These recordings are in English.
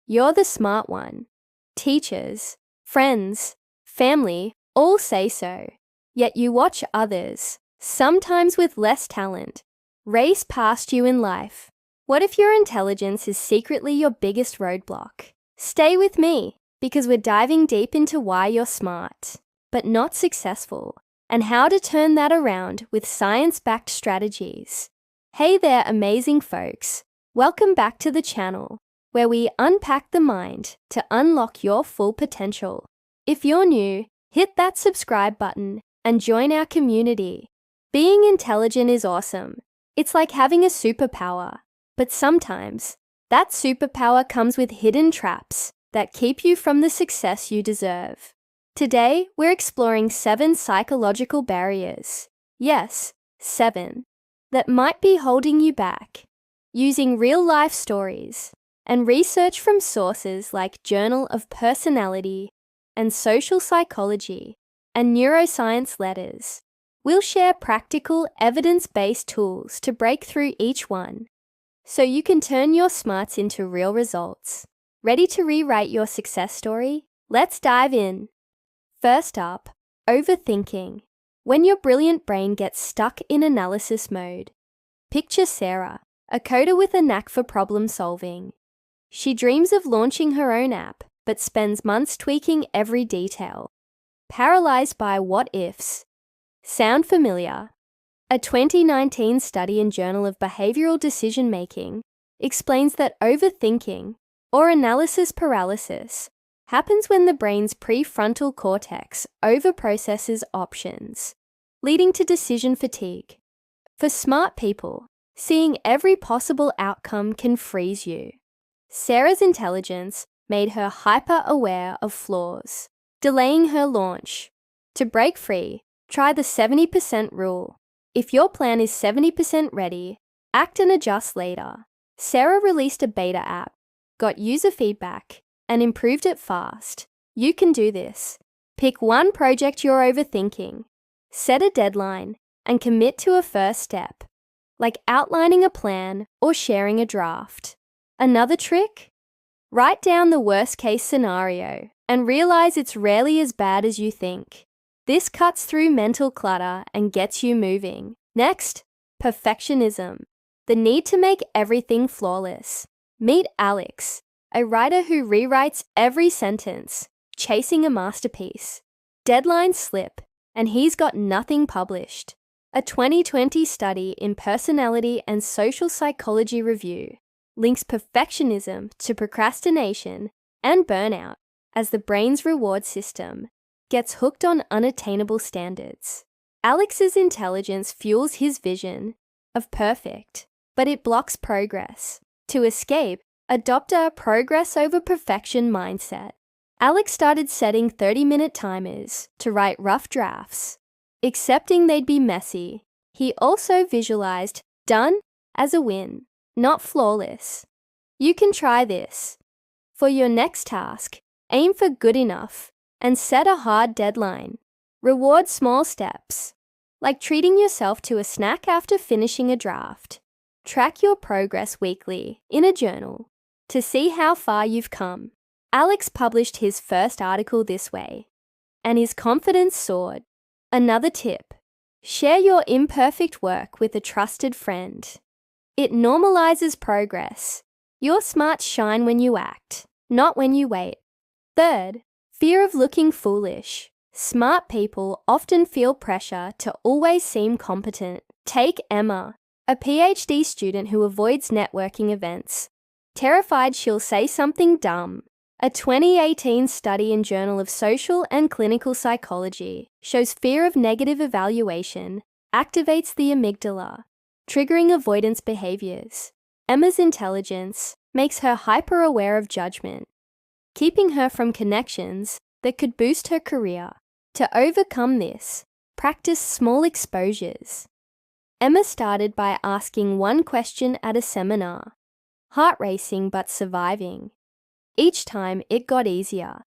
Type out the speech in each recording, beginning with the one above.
You're the smart one. Teachers, friends, family all say so. Yet you watch others, sometimes with less talent, race past you in life. What if your intelligence is secretly your biggest roadblock? Stay with me, because we're diving deep into why you're smart, but not successful, and how to turn that around with science-backed strategies. Hey there, amazing folks. Welcome back to the channel, where we unpack the mind to unlock your full potential. If you're new, hit that subscribe button and join our community. Being intelligent is awesome. It's like having a superpower. But sometimes, that superpower comes with hidden traps that keep you from the success you deserve. Today, we're exploring 7 psychological barriers. Yes, 7. That might be holding you back. Using real-life stories and research from sources like Journal of Personality and Social Psychology and Neuroscience Letters, we'll share practical, evidence-based tools to break through each one, so you can turn your smarts into real results. Ready to rewrite your success story? Let's dive in. First up, overthinking. When your brilliant brain gets stuck in analysis mode. Picture Sarah, a coder with a knack for problem solving. She dreams of launching her own app, but spends months tweaking every detail. Paralyzed by what-ifs. Sound familiar? A 2019 study in Journal of Behavioral Decision-Making explains that overthinking, or analysis paralysis, happens when the brain's prefrontal cortex overprocesses options, leading to decision fatigue. For smart people, seeing every possible outcome can freeze you. Sarah's intelligence made her hyper-aware of flaws, delaying her launch. To break free, try the 70% rule. If your plan is 70% ready, act and adjust later. Sarah released a beta app, got user feedback, and improved it fast. You can do this. Pick one project you're overthinking, set a deadline, and commit to a first step, like outlining a plan or sharing a draft. Another trick? Write down the worst-case scenario and realize it's rarely as bad as you think. This cuts through mental clutter and gets you moving. Next, perfectionism. The need to make everything flawless. Meet Alex, a writer who rewrites every sentence, chasing a masterpiece. Deadlines slip, and he's got nothing published. A 2020 study in Personality and Social Psychology Review links perfectionism to procrastination and burnout as the brain's reward system gets hooked on unattainable standards. Alex's intelligence fuels his vision of perfect, but it blocks progress. To escape, adopt a progress over perfection mindset. Alex started setting 30-minute timers to write rough drafts. Accepting they'd be messy, he also visualized done as a win, not flawless. You can try this. For your next task, aim for good enough and set a hard deadline. Reward small steps, like treating yourself to a snack after finishing a draft. Track your progress weekly in a journal to see how far you've come. Alex published his first article this way, and his confidence soared. Another tip: share your imperfect work with a trusted friend. It normalizes progress. Your smarts shine when you act, not when you wait. Third, fear of looking foolish. Smart people often feel pressure to always seem competent. Take Emma, a PhD student who avoids networking events, terrified she'll say something dumb. A 2018 study in Journal of Social and Clinical Psychology shows fear of negative evaluation activates the amygdala, triggering avoidance behaviors. Emma's intelligence makes her hyper-aware of judgment, keeping her from connections that could boost her career. To overcome this, practice small exposures. Emma started by asking one question at a seminar, heart racing but surviving. Each time it got easier.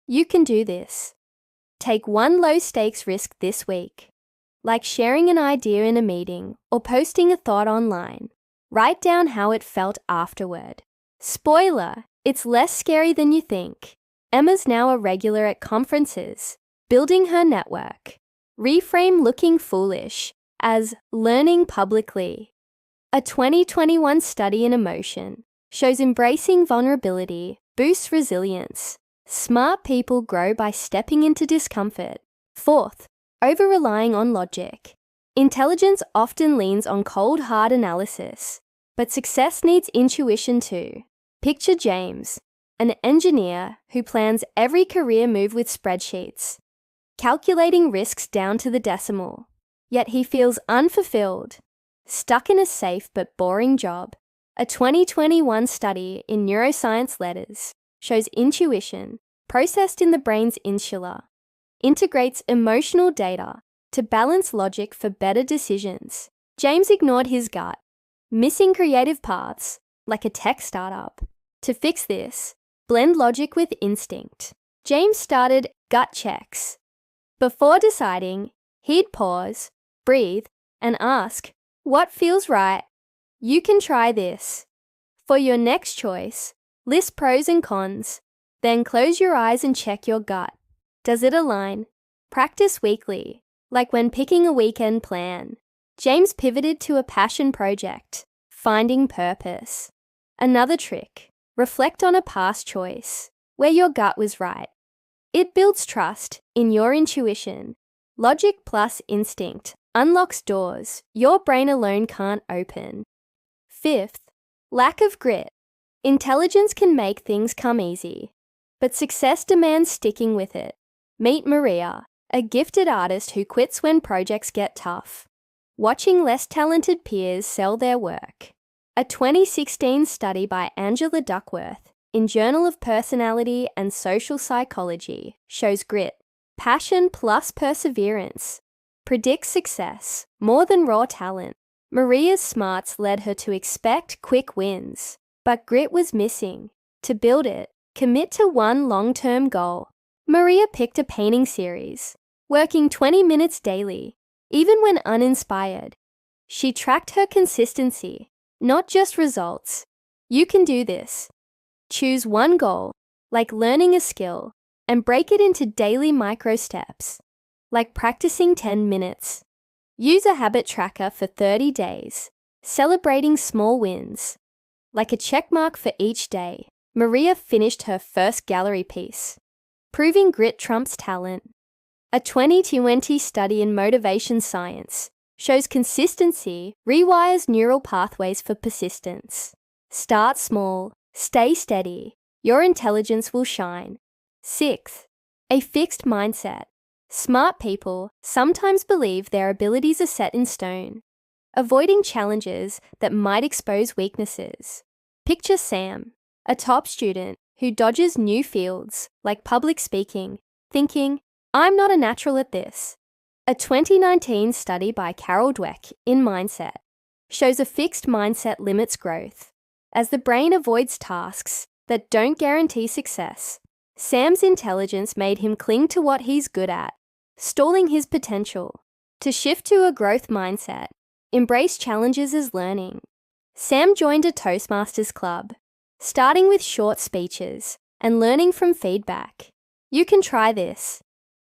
You can do this. Take one low-stakes risk this week, like sharing an idea in a meeting or posting a thought online. Write down how it felt afterward. Spoiler, It's less scary than you think. Emma's now a regular at conferences, building her network. Reframe looking foolish as learning publicly. A 2021 study in emotion shows embracing vulnerability boosts resilience. Smart people grow by stepping into discomfort. Fourth, over-relying on logic. Intelligence often leans on cold, hard analysis, but success needs intuition too. Picture James, an engineer who plans every career move with spreadsheets, calculating risks down to the decimal. Yet he feels unfulfilled, stuck in a safe but boring job. A 2021 study in neuroscience letters shows intuition, processed in the brain's insula, integrates emotional data to balance logic for better decisions. James ignored his gut, missing creative paths like a tech startup. To fix this, blend logic with instinct. James started gut checks. Before deciding, he'd pause, breathe, and ask, "What feels right?" You can try this. For your next choice, list pros and cons, then close your eyes and check your gut. Does it align? Practice weekly, like when picking a weekend plan. James pivoted to a passion project, finding purpose. Another trick, reflect on a past choice where your gut was right. It builds trust in your intuition. Logic plus instinct unlocks doors your brain alone can't open. Fifth, lack of grit. Intelligence can make things come easy, but success demands sticking with it. Meet Maria, a gifted artist who quits when projects get tough, watching less talented peers sell their work. A 2016 study by Angela Duckworth in Journal of Personality and Social Psychology shows grit, passion plus perseverance, predicts success more than raw talent. Maria's smarts led her to expect quick wins, but grit was missing. To build it, commit to one long-term goal. Maria picked a painting series, working 20 minutes daily, even when uninspired. She tracked her consistency, not just results. You can do this. Choose one goal, like learning a skill, and break it into daily micro steps, like practicing 10 minutes. Use a habit tracker for 30 days, celebrating small wins, like a check mark for each day. Maria finished her first gallery piece, proving grit trumps talent. A 2020 study in motivation science shows consistency rewires neural pathways for persistence. Start small, stay steady, your intelligence will shine. Sixth, a fixed mindset. Smart people sometimes believe their abilities are set in stone, avoiding challenges that might expose weaknesses. Picture Sam, a top student who dodges new fields like public speaking, thinking, "I'm not a natural at this." A 2019 study by Carol Dweck in Mindset shows a fixed mindset limits growth, as the brain avoids tasks that don't guarantee success. Sam's intelligence made him cling to what he's good at, stalling his potential. To shift to a growth mindset, embrace challenges as learning. Sam joined a Toastmasters club, starting with short speeches and learning from feedback. You can try this.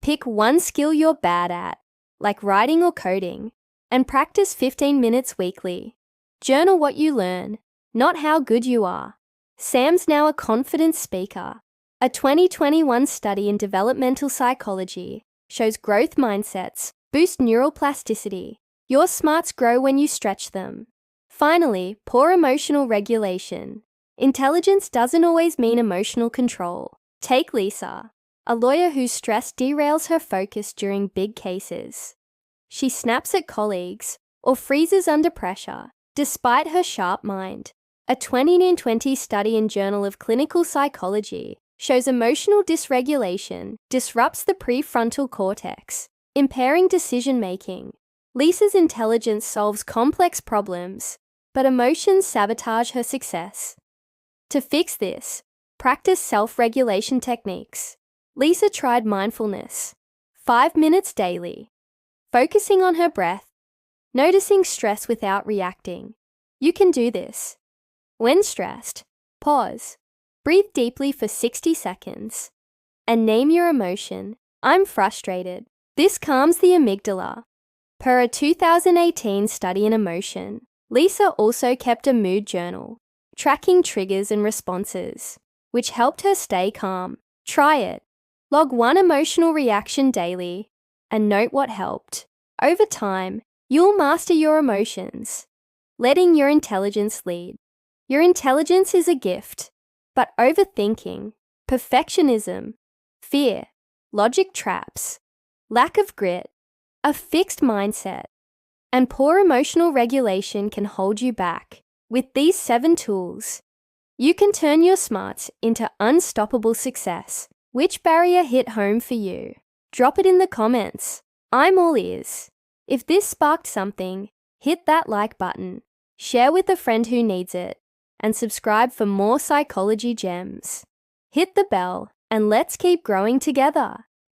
Pick one skill you're bad at, like writing or coding, and practice 15 minutes weekly. Journal what you learn, not how good you are. Sam's now a confident speaker. A 2021 study in developmental psychology shows growth mindsets boost neural plasticity. Your smarts grow when you stretch them. Finally, poor emotional regulation. Intelligence doesn't always mean emotional control. Take Lisa, a lawyer whose stress derails her focus during big cases. She snaps at colleagues or freezes under pressure, despite her sharp mind. A 2020 study in Journal of Clinical Psychology shows emotional dysregulation disrupts the prefrontal cortex, impairing decision-making. Lisa's intelligence solves complex problems, but emotions sabotage her success. To fix this, practice self-regulation techniques. Lisa tried mindfulness, 5 minutes daily, focusing on her breath, noticing stress without reacting. You can do this. When stressed, pause, Breathe deeply for 60 seconds and name your emotion. I'm frustrated. This calms the amygdala. Per a 2018 study in emotion, Lisa also kept a mood journal, tracking triggers and responses, which helped her stay calm. Try it. Log one emotional reaction daily and note what helped. Over time, you'll master your emotions, letting your intelligence lead. Your intelligence is a gift, but overthinking, perfectionism, fear, logic traps, lack of grit, a fixed mindset, and poor emotional regulation can hold you back. With these 7 tools, you can turn your smarts into unstoppable success. Which barrier hit home for you? Drop it in the comments. I'm all ears. If this sparked something, hit that like button, share with a friend who needs it, and subscribe for more psychology gems. Hit the bell and let's keep growing together.